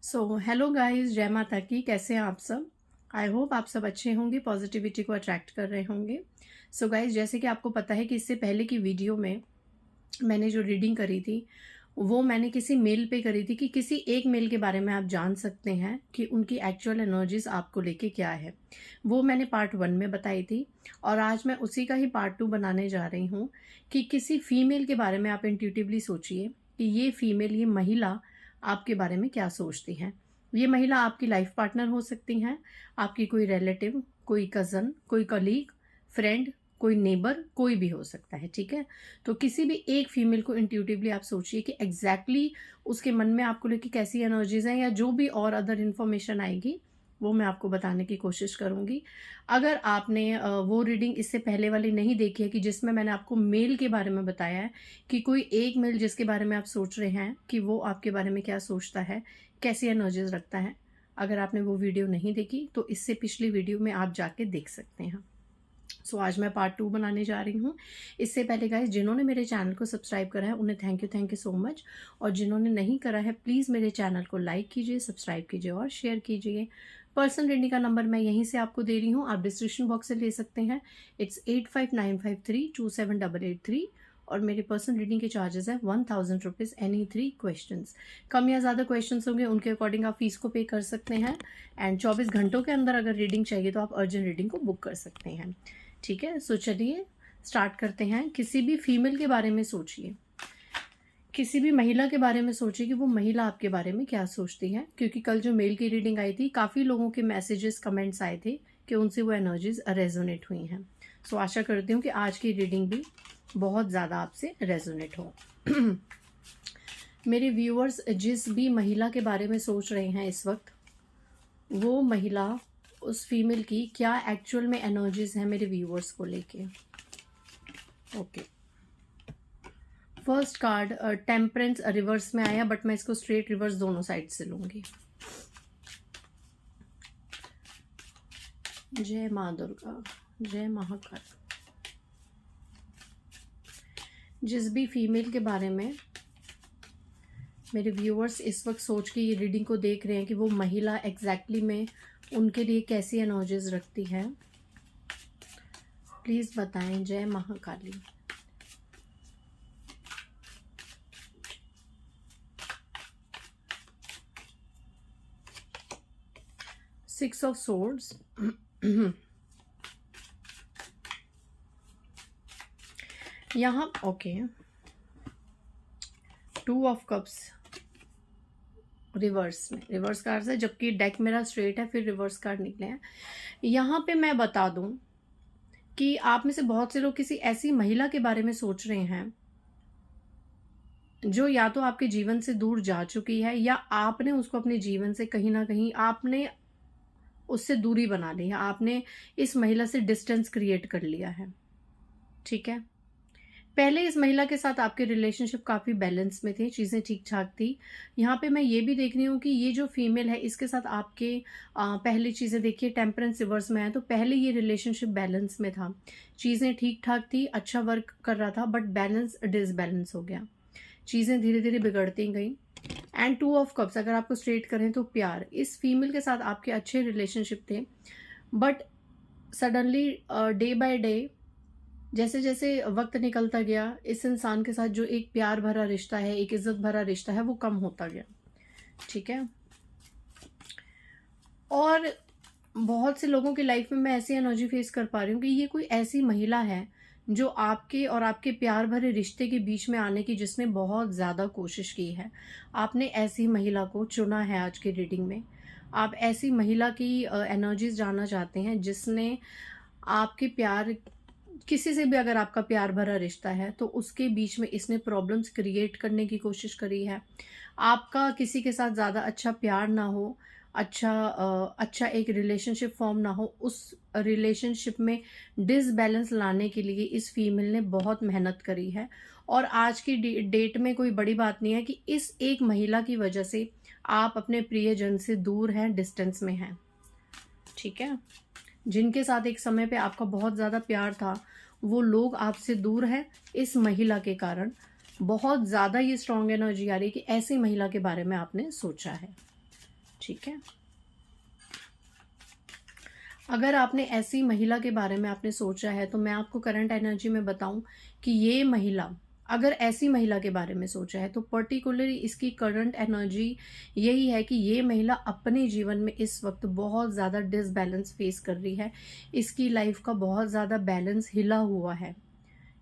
Hello guys, जय माता की। कैसे हैं आप सब? आई होप आप सब अच्छे होंगे, पॉजिटिविटी को अट्रैक्ट कर रहे होंगे। गाइस, जैसे कि आपको पता है कि इससे पहले की वीडियो में मैंने जो रीडिंग करी थी वो मैंने किसी मेल पे करी थी कि किसी एक मेल के बारे में आप जान सकते हैं कि उनकी एक्चुअल एनर्जीज आपको लेके क्या है। वो मैंने पार्ट 1 में बताई थी और आज मैं उसी का ही पार्ट 2 बनाने जा रही हूँ कि किसी फीमेल के बारे में आप इंट्यूटिवली सोचिए कि ये फीमेल, ये महिला आपके बारे में क्या सोचती हैं। ये महिला आपकी लाइफ पार्टनर हो सकती हैं, आपकी कोई रिलेटिव, कोई कज़न, कोई कलीग, फ्रेंड, कोई नेबर, कोई भी हो सकता है। ठीक है, तो किसी भी एक फीमेल को इंट्यूटिवली आप सोचिए कि एग्जैक्टली उसके मन में आपको लेके कैसी एनर्जीज हैं, या जो भी और अदर इन्फॉर्मेशन आएगी वो मैं आपको बताने की कोशिश करूंगी। अगर आपने वो रीडिंग इससे पहले वाली नहीं देखी है कि जिसमें मैंने आपको मेल के बारे में बताया है कि कोई एक मेल जिसके बारे में आप सोच रहे हैं कि वो आपके बारे में क्या सोचता है, कैसी एनर्जीज रखता है, अगर आपने वो वीडियो नहीं देखी तो इससे पिछली वीडियो में आप जाके देख सकते हैं। आज मैं पार्ट 2 बनाने जा रही हूँ। इससे पहले गाइस, जिन्होंने मेरे चैनल को सब्सक्राइब करा है उन्हें थैंक यू सो मच, और जिन्होंने नहीं करा है प्लीज़ मेरे चैनल को लाइक कीजिए, सब्सक्राइब कीजिए और शेयर कीजिए। पर्सनल रीडिंग का नंबर मैं यहीं से आपको दे रही हूँ, आप डिस्क्रिप्शन बॉक्स से ले सकते हैं। इट्स 8595327883, और मेरे पर्सनल रीडिंग के चार्जेस है 1000 रुपीज़ एनी 3 क्वेश्चंस। कम या ज़्यादा क्वेश्चंस होंगे उनके अकॉर्डिंग आप फीस को पे कर सकते हैं, एंड 24 घंटों के अंदर अगर रीडिंग चाहिए तो आप अर्जेंट रीडिंग को बुक कर सकते हैं। ठीक है, चलिए स्टार्ट करते हैं। किसी भी फीमेल के बारे में सोचिए, किसी भी महिला के बारे में सोचिए कि वो महिला आपके बारे में क्या सोचती है, क्योंकि कल जो मेल की रीडिंग आई थी काफ़ी लोगों के मैसेजेस, कमेंट्स आए थे कि उनसे वो एनर्जीज रेजोनेट हुई हैं। आशा करती हूँ कि आज की रीडिंग भी बहुत ज़्यादा आपसे रेजोनेट हो। मेरे व्यूअर्स जिस भी महिला के बारे में सोच रहे हैं इस वक्त, वो महिला, उस फीमेल की क्या एक्चुअल में एनर्जीज है मेरे व्यूअर्स को लेके। Okay, first card temperance reverse में आया, बट मैं इसको स्ट्रेट रिवर्स दोनों साइड से लूंगी। जय माँ दुर्गा, जय महाकाल। जिस भी फीमेल के बारे में मेरे व्यूअर्स इस वक्त सोच के ये रीडिंग को देख रहे हैं कि वो महिला एग्जैक्टली में उनके लिए कैसी एनर्जीज रखती है, प्लीज बताएं। जय महाकाली। सिक्स ऑफ सोर्ड्स, यहां okay, two of cups reverse में, रिवर्स कार्ड है, जबकि डेक मेरा स्ट्रेट है, फिर रिवर्स कार्ड निकले हैं। यहाँ पे मैं बता दूं कि आप में से बहुत से लोग किसी ऐसी महिला के बारे में सोच रहे हैं जो या तो आपके जीवन से दूर जा चुकी है, या आपने उसको अपने जीवन से कहीं ना कहीं आपने उससे दूरी बना ली है, आपने इस महिला से डिस्टेंस क्रिएट कर लिया है। ठीक है, पहले इस महिला के साथ आपके रिलेशनशिप काफ़ी बैलेंस में थे, चीज़ें ठीक ठाक थी। यहाँ पे मैं ये भी देख रही हूँ कि ये जो फीमेल है इसके साथ आपके पहली चीज़ें देखिए, टेम्परेंस रिवर्स में है, तो पहले ये रिलेशनशिप बैलेंस में था, चीज़ें ठीक ठाक थी, अच्छा वर्क कर रहा था, बट बैलेंस डिसबैलेंस हो गया, चीज़ें धीरे धीरे बिगड़ती गई। एंड टू ऑफ कप्स अगर आपको स्ट्रेट करें तो प्यार, इस फीमेल के साथ आपके अच्छे रिलेशनशिप थे, but suddenly day by day जैसे जैसे वक्त निकलता गया, इस इंसान के साथ जो एक प्यार भरा रिश्ता है, एक इज्जत भरा रिश्ता है, वो कम होता गया। ठीक है, और बहुत से लोगों की लाइफ में मैं ऐसी एनर्जी फेस कर पा रही हूँ कि ये कोई ऐसी महिला है जो आपके और आपके प्यार भरे रिश्ते के बीच में आने की जिसने बहुत ज़्यादा कोशिश की है। आपने ऐसी महिला को चुना है आज की रीडिंग में। आप ऐसी महिला की एनर्जीज जानना चाहते हैं जिसने आपके प्यार, किसी से भी अगर आपका प्यार भरा रिश्ता है तो उसके बीच में इसने प्रॉब्लम्स क्रिएट करने की कोशिश करी है। आपका किसी के साथ ज़्यादा अच्छा प्यार ना हो, अच्छा एक रिलेशनशिप फॉर्म ना हो, उस रिलेशनशिप में डिसबैलेंस लाने के लिए इस फीमेल ने बहुत मेहनत करी है। और आज की डेट में कोई बड़ी बात नहीं है कि इस एक महिला की वजह से आप अपने प्रियजन से दूर हैं, डिस्टेंस में हैं। ठीक है, जिनके साथ एक समय पे आपका बहुत ज़्यादा प्यार था वो लोग आपसे दूर हैं इस महिला के कारण। बहुत ज़्यादा ये स्ट्रॉन्ग एनर्जी आ रही है कि ऐसी महिला के बारे में आपने सोचा है। ठीक है। अगर आपने ऐसी महिला के बारे में आपने सोचा है, तो मैं आपको करंट एनर्जी में बताऊं कि ये महिला, अगर ऐसी महिला के बारे में सोचा है, तो पर्टिकुलरली इसकी करंट एनर्जी यही है कि ये महिला अपने जीवन में इस वक्त बहुत ज़्यादा डिसबैलेंस फेस कर रही है। इसकी लाइफ का बहुत ज़्यादा बैलेंस हिला हुआ है।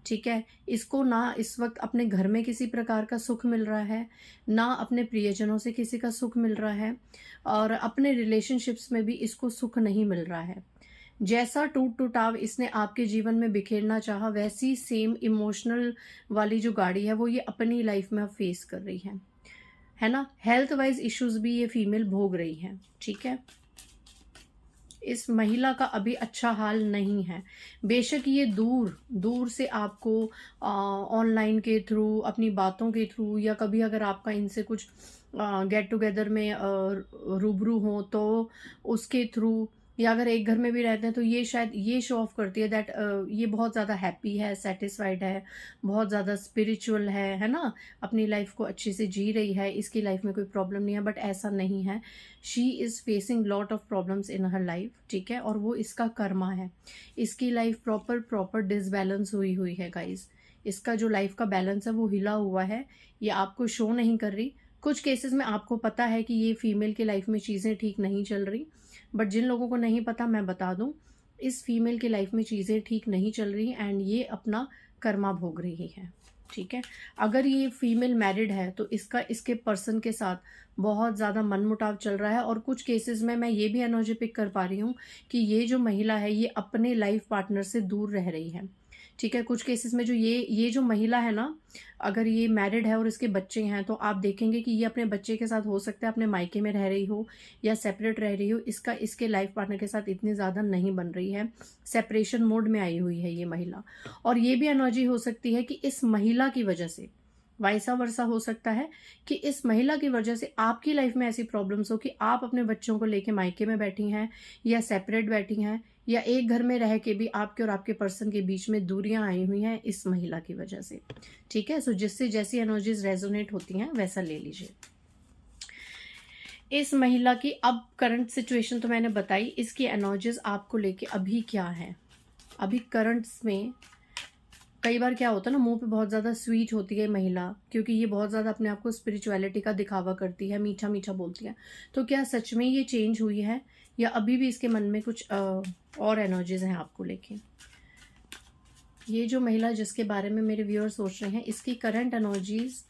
ठीक है। इसको ना इस वक्त अपने घर में किसी प्रकार का सुख मिल रहा है, ना अपने प्रियजनों से किसी का सुख मिल रहा है, और अपने रिलेशनशिप्स में भी इसको सुख नहीं मिल रहा है। जैसा टूट टूटाव इसने आपके जीवन में बिखेरना चाहा, वैसी सेम इमोशनल वाली जो गाड़ी है वो ये अपनी लाइफ में अब फेस कर रही है ना। हेल्थ वाइज इश्यूज भी ये फीमेल भोग रही है। ठीक है। इस महिला का अभी अच्छा हाल नहीं है। बेशक ये दूर दूर से आपको ऑनलाइन के थ्रू, अपनी बातों के थ्रू, या कभी अगर आपका इनसे कुछ गेट टुगेदर में रूबरू हो तो उसके थ्रू, या अगर एक घर में भी रहते हैं तो ये शायद ये शो ऑफ करती है दैट ये बहुत ज़्यादा हैप्पी है, सेटिस्फाइड है, बहुत ज़्यादा स्पिरिचुअल है ना, अपनी लाइफ को अच्छे से जी रही है, इसकी लाइफ में कोई प्रॉब्लम नहीं है। बट ऐसा नहीं है। She is facing lot of problems in her life. ठीक है। और वो इसका कर्मा है। इसकी लाइफ प्रॉपर डिसबैलेंस हुई हुई है गाइज। इसका जो लाइफ का बैलेंस है वो हिला हुआ है। ये आपको शो नहीं कर रही। कुछ केसेस में आपको पता है कि ये फीमेल की लाइफ में चीज़ें ठीक नहीं चल रही, बट जिन लोगों को नहीं पता मैं बता दूं, इस फीमेल की लाइफ में चीज़ें ठीक नहीं चल रही एंड ये अपना कर्मा भोग रही है। ठीक है। अगर ये फीमेल मैरिड है तो इसका इसके पर्सन के साथ बहुत ज़्यादा मनमुटाव चल रहा है, और कुछ केसेस में मैं ये भी एनर्जी पिक कर पा रही हूँ कि ये जो महिला है ये अपने लाइफ पार्टनर से दूर रह रही है। ठीक है। कुछ केसेस में जो ये जो महिला है ना, अगर ये मैरिड है और इसके बच्चे हैं, तो आप देखेंगे कि ये अपने बच्चे के साथ हो सकता है अपने मायके में रह रही हो या सेपरेट रह रही हो, इसका इसके लाइफ पार्टनर के साथ इतनी ज़्यादा नहीं बन रही है, सेपरेशन मोड में आई हुई है ये महिला। और ये भी एनर्जी हो सकती है कि इस महिला की वजह से, वाइसा वर्सा हो सकता है कि इस महिला की वजह से आपकी लाइफ में ऐसी प्रॉब्लम्स हो कि आप अपने बच्चों को लेके मायके में बैठी हैं या सेपरेट बैठी हैं, या एक घर में रह के भी आपके और आपके पर्सन के बीच में दूरियां आई हुई हैं इस महिला की वजह से। ठीक है। सो जिससे जैसी एनर्जीज रेजोनेट होती हैं वैसा ले लीजिए। इस महिला की अब करंट सिचुएशन तो मैंने बताई, इसकी एनर्जीज आपको लेके अभी क्या है। अभी करंट्स में कई बार क्या होता है ना, मुंह पे बहुत ज़्यादा स्वीट होती है महिला, क्योंकि ये बहुत ज़्यादा अपने आप को स्पिरिचुअलिटी का दिखावा करती है, मीठा मीठा बोलती है। तो क्या सच में ये चेंज हुई है, या अभी भी इसके मन में कुछ और एनर्जीज हैं आपको लेके। ये जो महिला जिसके बारे में मेरे व्यूअर्स सोच रहे हैं, इसकी करंट एनर्जीज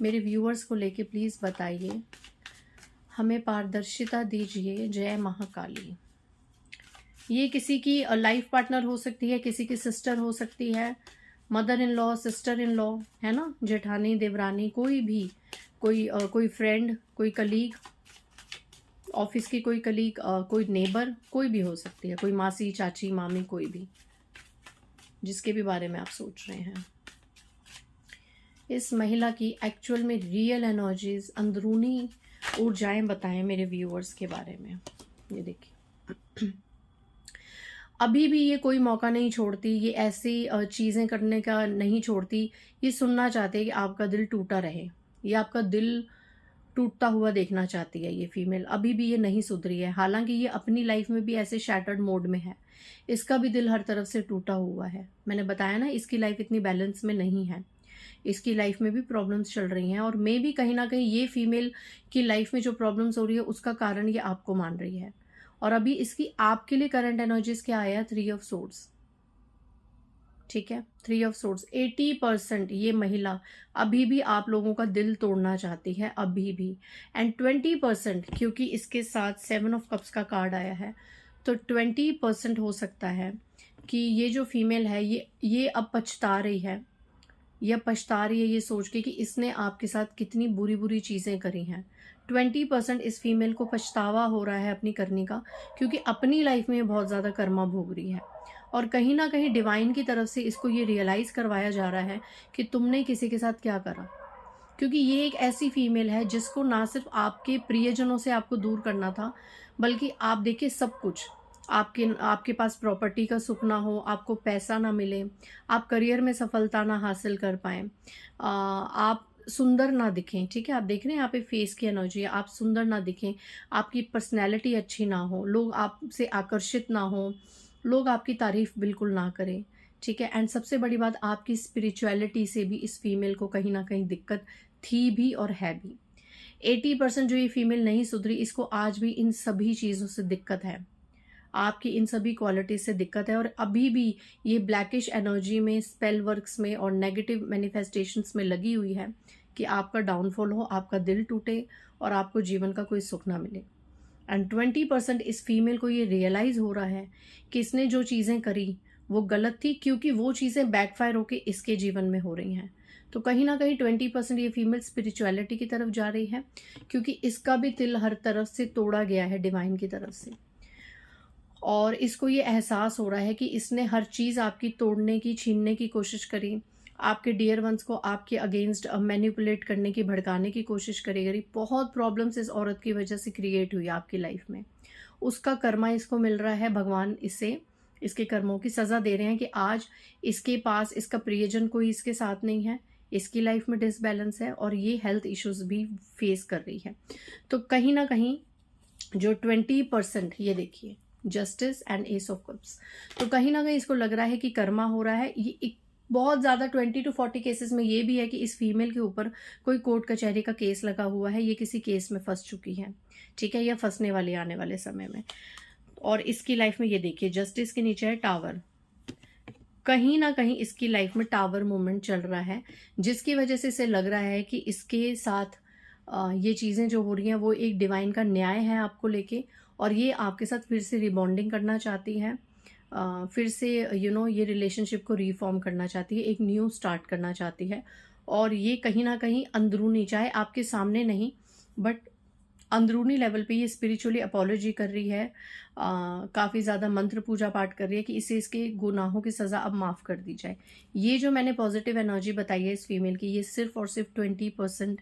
मेरे व्यूअर्स को लेके प्लीज़ बताइए, हमें पारदर्शिता दीजिए। जय महाकाली। ये किसी की लाइफ पार्टनर हो सकती है, किसी की सिस्टर हो सकती है, mother in law, sister in law, है ना, जेठानी, देवरानी, कोई भी, कोई फ्रेंड, कोई कलीग, ऑफिस की कोई कलीग, कोई नेबर, कोई भी हो सकती है, कोई मासी, चाची, मामी, कोई भी जिसके भी बारे में आप सोच रहे हैं। इस महिला की एक्चुअल में रियल एनर्जीज, अंदरूनी ऊर्जाएं बताएं मेरे व्यूअर्स के बारे में। ये देखिए, अभी भी ये कोई मौका नहीं छोड़ती, ये ऐसी चीज़ें करने का नहीं छोड़ती। ये सुनना चाहते हैं कि आपका दिल टूटा रहे, ये आपका दिल टूटता हुआ देखना चाहती है ये फीमेल। अभी भी ये नहीं सुधरी है, हालांकि ये अपनी लाइफ में भी ऐसे शैटर्ड मोड में है, इसका भी दिल हर तरफ से टूटा हुआ है। मैंने बताया ना, इसकी लाइफ इतनी बैलेंस में नहीं है, इसकी लाइफ में भी प्रॉब्लम्स चल रही हैं, और मे भी कहीं ना कहीं ये फीमेल की लाइफ में जो प्रॉब्लम्स हो रही है उसका कारण ये आपको मान रही है। और अभी इसकी आपके लिए करंट एनर्जीज क्या आया, 3 ऑफ सोर्ड्स। ठीक है। 3 ऑफ सोर्ड्स, 80% ये महिला अभी भी आप लोगों का दिल तोड़ना चाहती है, अभी भी। एंड 20%, क्योंकि इसके साथ 7 ऑफ कप्स का कार्ड आया है, तो 20% हो सकता है कि ये जो फीमेल है ये अब पछता रही है, या पछता रही है ये सोच के कि इसने आपके साथ कितनी बुरी बुरी चीज़ें करी हैं। 20% इस फीमेल को पछतावा हो रहा है अपनी करने का, क्योंकि अपनी लाइफ में बहुत ज़्यादा कर्मा भोग रही है, और कहीं ना कहीं डिवाइन की तरफ से इसको ये रियलाइज़ करवाया जा रहा है कि तुमने किसी के साथ क्या करा। क्योंकि ये एक ऐसी फीमेल है जिसको ना सिर्फ आपके प्रियजनों से आपको दूर करना था, बल्कि आप देखिए सब कुछ, आपके पास प्रॉपर्टी का सुख ना हो, आपको पैसा ना मिले, आप करियर में सफलता ना हासिल कर पाएँ, आप सुंदर ना दिखें, ठीक है। आप देख रहे हैं यहाँ पे फेस की एनर्जी है, आप सुंदर ना दिखें, आपकी पर्सनैलिटी अच्छी ना हो, लोग आपसे आकर्षित ना हो, लोग आपकी तारीफ बिल्कुल ना करें, ठीक है। एंड सबसे बड़ी बात, आपकी स्पिरिचुअलिटी से भी इस फीमेल को कहीं ना कहीं दिक्कत थी भी और है भी। 80% जो ये फीमेल नहीं सुधरी, इसको आज भी इन सभी चीज़ों से दिक्कत है, आपकी इन सभी क्वालिटीज से दिक्कत है, और अभी भी ये ब्लैकिश एनर्जी में, स्पेल वर्क्स में और नेगेटिव मैनिफेस्टेशंस में लगी हुई है कि आपका डाउनफॉल हो, आपका दिल टूटे और आपको जीवन का कोई सुख ना मिले। एंड 20% इस फीमेल को ये रियलाइज हो रहा है कि इसने जो चीज़ें करी वो गलत थी, क्योंकि वो चीज़ें बैकफायर होके इसके जीवन में हो रही हैं। तो कहीं ना कहीं 20% ये फीमेल स्पिरिचुअलिटी की तरफ जा रही है, क्योंकि इसका भी दिल हर तरफ से तोड़ा गया है डिवाइन की तरफ से, और इसको ये एहसास हो रहा है कि इसने हर चीज़ आपकी तोड़ने की, छीनने की कोशिश करी, आपके डियर वंस को आपके अगेंस्ट मैनिपुलेट करने की, भड़काने की कोशिश करी। बहुत प्रॉब्लम्स इस औरत की वजह से क्रिएट हुई आपकी लाइफ में। उसका कर्मा इसको मिल रहा है, भगवान इसे इसके कर्मों की सज़ा दे रहे हैं कि आज इसके पास इसका प्रियजन कोई इसके साथ नहीं है, इसकी लाइफ में डिसबैलेंस है और ये हेल्थ इश्यूज भी फेस कर रही है। तो कहीं ना कहीं जो 20%, ये देखिए justice and S of cups, तो कहीं ना कहीं इसको लग रहा है कि कर्मा हो रहा है। ये एक बहुत ज़्यादा 20 to 40 केसेस में ये भी है कि इस फीमेल के ऊपर कोई कोर्ट कचहरी का केस लगा हुआ है, ये किसी केस में फंस चुकी है, ठीक है, या फंसने वाली आने वाले समय में। और इसकी लाइफ में ये देखिए जस्टिस के नीचे है टावर, कहीं ना कहीं इसकी लाइफ में टावर मूवमेंट चल रहा है, जिसकी वजह से इसे लग रहा है कि इसके साथ ये चीज़ें जो हो रही हैं वो एक डिवाइन का न्याय है आपको लेके, और ये आपके साथ फिर से रिबॉन्डिंग करना चाहती है, फिर से ये रिलेशनशिप को रिफॉर्म करना चाहती है, एक न्यू स्टार्ट करना चाहती है। और ये कहीं ना कहीं अंदरूनी, चाहे आपके सामने नहीं बट अंदरूनी लेवल पे ये स्पिरिचुअली अपॉलॉजी कर रही है, काफ़ी ज़्यादा मंत्र पूजा पाठ कर रही है कि इसे इसके गुनाहों की सज़ा अब माफ़ कर दी जाए। ये जो मैंने पॉजिटिव एनर्जी बताई है इस फीमेल की, ये सिर्फ और सिर्फ 20%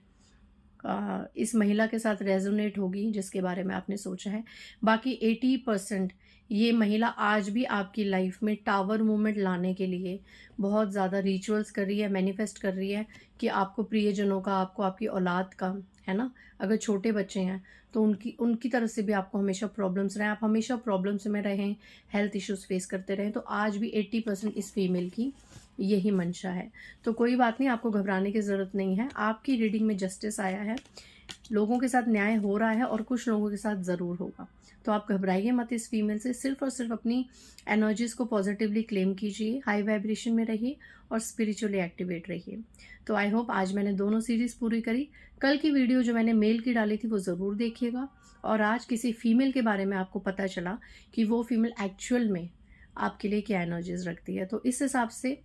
इस महिला के साथ रेजोनेट होगी जिसके बारे में आपने सोचा है। बाकी 80% ये महिला आज भी आपकी लाइफ में टावर मूवमेंट लाने के लिए बहुत ज़्यादा रिचुअल्स कर रही है, मैनिफेस्ट कर रही है कि आपको प्रियजनों का, आपको आपकी औलाद का, है ना, अगर छोटे बच्चे हैं तो उनकी तरफ से भी आपको हमेशा प्रॉब्लम्स रहें, आप हमेशा प्रॉब्लम्स में रहें, हेल्थ इश्यूज फेस करते रहें। तो आज भी 80% इस फीमेल की यही मंशा है। तो कोई बात नहीं, आपको घबराने की ज़रूरत नहीं है, आपकी रीडिंग में जस्टिस आया है, लोगों के साथ न्याय हो रहा है और कुछ लोगों के साथ ज़रूर होगा। तो आप घबराइए मत इस फीमेल से, सिर्फ और सिर्फ अपनी एनर्जीज़ को पॉजिटिवली क्लेम कीजिए, हाई वाइब्रेशन में रहिए और स्पिरिचुअली एक्टिवेट रहिए। तो आई होप आज मैंने दोनों सीरीज़ पूरी करी। कल की वीडियो जो मैंने मेल की डाली थी वो ज़रूर देखिएगा, और आज किसी फीमेल के बारे में आपको पता चला कि वो फीमेल एक्चुअल में आपके लिए क्या एनर्जीज रखती है। तो इस हिसाब से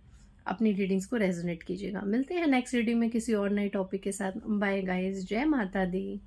अपनी रीडिंग्स को रेजोनेट कीजिएगा। मिलते हैं नेक्स्ट रीडिंग में किसी और नए टॉपिक के साथ। बाय गाइस, जय माता दी।